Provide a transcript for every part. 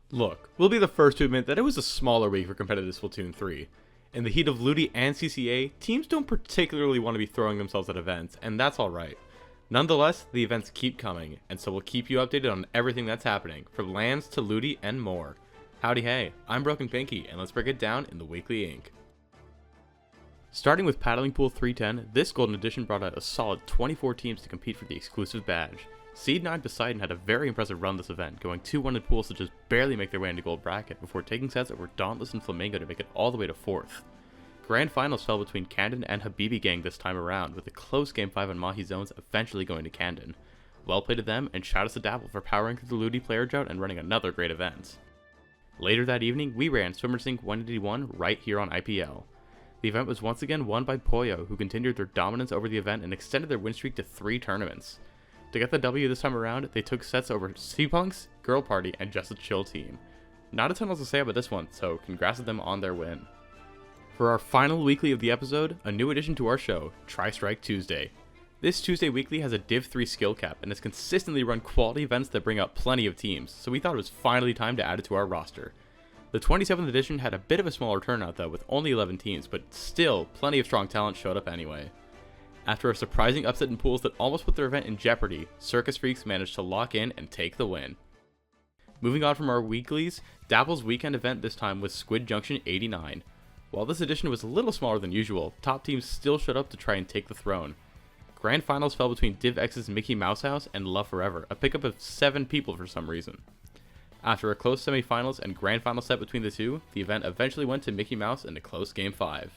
Look, we'll be the first to admit that it was a smaller week for competitive Splatoon 3. In the heat of LUTI and CCA, teams don't particularly want to be throwing themselves at events, and that's alright. Nonetheless, the events keep coming, and so we'll keep you updated on everything that's happening, from LANs to LUTI and more. Howdy hey, I'm Broken Pinky, and let's break it down in the Weekly Ink. Starting with Paddling Pool 310, this Golden Edition brought out a solid 24 teams to compete for the exclusive badge. Seed 9 Poseidon had a very impressive run this event, going 2-1 in pools to just barely make their way into gold bracket before taking sets over Dauntless and Flamingo to make it all the way to 4th. Grand finals fell between Candon and Habibi Gang this time around, with a close Game 5 on Mahi Zones eventually going to Candon. Well played to them, and shout out to Dabble for powering through the LUTI player drought and running another great event. Later that evening, we ran Swimmer Sync 181 right here on IPL. The event was once again won by Poyo, who continued their dominance over the event and extended their win streak to 3 tournaments. To get the W this time around, they took sets over C-Punks, Girl Party, and Just a Chill Team. Not a ton else to say about this one, so congrats to them on their win. For our final weekly of the episode, a new addition to our show, Tri-Strike Tuesday. This Tuesday weekly has a Div 3 skill cap and has consistently run quality events that bring out plenty of teams, so we thought it was finally time to add it to our roster. The 27th edition had a bit of a smaller turnout though, with only 11 teams, but still, plenty of strong talent showed up anyway. After a surprising upset in pools that almost put their event in jeopardy, Circus Freaks managed to lock in and take the win. Moving on from our weeklies, Dabble's weekend event this time was Squid Junction 89. While this edition was a little smaller than usual, top teams still showed up to try and take the throne. Grand finals fell between Div X's Mickey Mouse House and Love Forever, a pickup of 7 people for some reason. After a close semifinals and grand final set between the two, the event eventually went to Mickey Mouse in a close Game 5.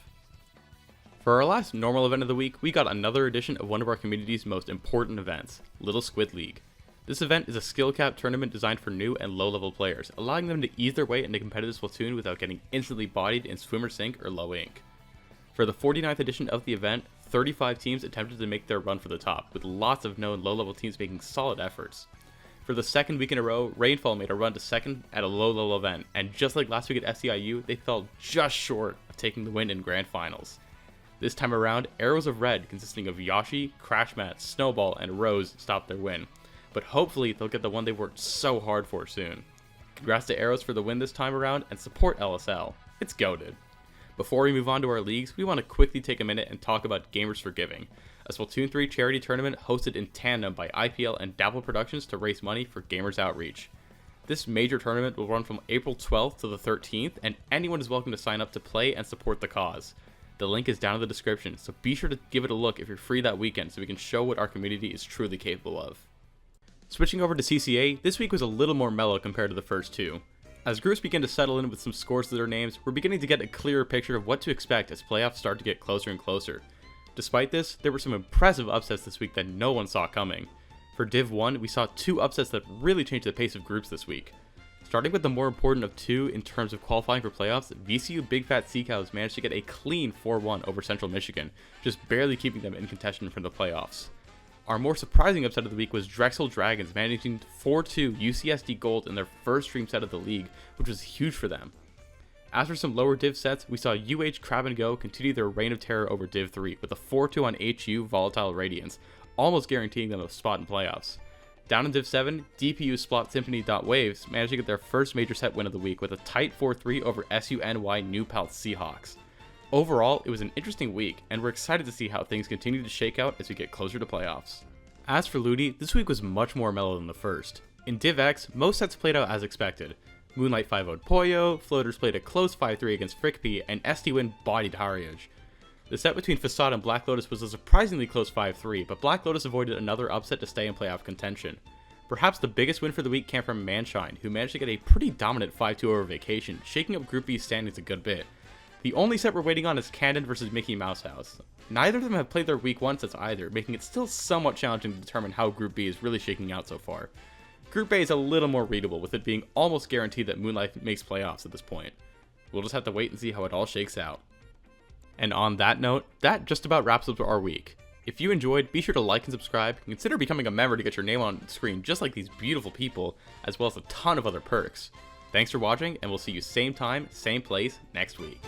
For our last normal event of the week, we got another edition of one of our community's most important events, Little Squid League. This event is a skill cap tournament designed for new and low level players, allowing them to ease their way into competitive Splatoon without getting instantly bodied in Swimmer Sync or Low Ink. For the 49th edition of the event, 35 teams attempted to make their run for the top, with lots of known low level teams making solid efforts. For the second week in a row, Rainfall made a run to second at a low level event, and just like last week at SCIU, they fell just short of taking the win in grand finals. This time around, Arrows of Red, consisting of Yoshi, Crashmat, Snowball, and Rose, stopped their win, but hopefully they'll get the one they worked so hard for soon. Congrats to Arrows for the win this time around, and support LSL. It's goated. Before we move on to our leagues, we want to quickly take a minute and talk about Gamers for Giving, a Splatoon 3 charity tournament hosted in tandem by IPL and Dabble Productions to raise money for Gamers Outreach. This major tournament will run from April 12th to the 13th, and anyone is welcome to sign up to play and support the cause. The link is down in the description, so be sure to give it a look if you're free that weekend so we can show what our community is truly capable of. Switching over to CCA, this week was a little more mellow compared to the first two. As groups begin to settle in with some scores to their names, we're beginning to get a clearer picture of what to expect as playoffs start to get closer and closer. Despite this, there were some impressive upsets this week that no one saw coming. For Div 1, we saw 2 upsets that really changed the pace of groups this week. Starting with the more important of 2 in terms of qualifying for playoffs, VCU Big Fat Sea Cows managed to get a clean 4-1 over Central Michigan, just barely keeping them in contention for the playoffs. Our more surprising upset of the week was Drexel Dragons managing 4-2 UCSD Gold in their first stream set of the league, which was huge for them. As for some lower Div sets, we saw UH Crab and Go continue their reign of terror over Div 3 with a 4-2 on HU Volatile Radiance, almost guaranteeing them a spot in playoffs. Down in Div 7, DPU Splot Symphony.Waves managed to get their first major set win of the week with a tight 4-3 over SUNY New Paltz Seahawks. Overall, it was an interesting week, and we're excited to see how things continue to shake out as we get closer to playoffs. As for LUTI, this week was much more mellow than the first. In Div X, most sets played out as expected. Moonlight 5-0'd Poyo, Floaters played a close 5-3 against Frickpy, and ST-Win bodied Hariage. The set between Facade and Black Lotus was a surprisingly close 5-3, but Black Lotus avoided another upset to stay in playoff contention. Perhaps the biggest win for the week came from Manshine, who managed to get a pretty dominant 5-2 over Vacation, shaking up Group B's standings a good bit. The only set we're waiting on is Candon vs Mickey Mouse House. Neither of them have played their week 1 sets either, making it still somewhat challenging to determine how Group B is really shaking out so far. Group A is a little more readable, with it being almost guaranteed that Moonlight makes playoffs at this point. We'll just have to wait and see how it all shakes out. And on that note, that just about wraps up our week. If you enjoyed, be sure to like and subscribe, and consider becoming a member to get your name on the screen just like these beautiful people, as well as a ton of other perks. Thanks for watching, and we'll see you same time, same place, next week.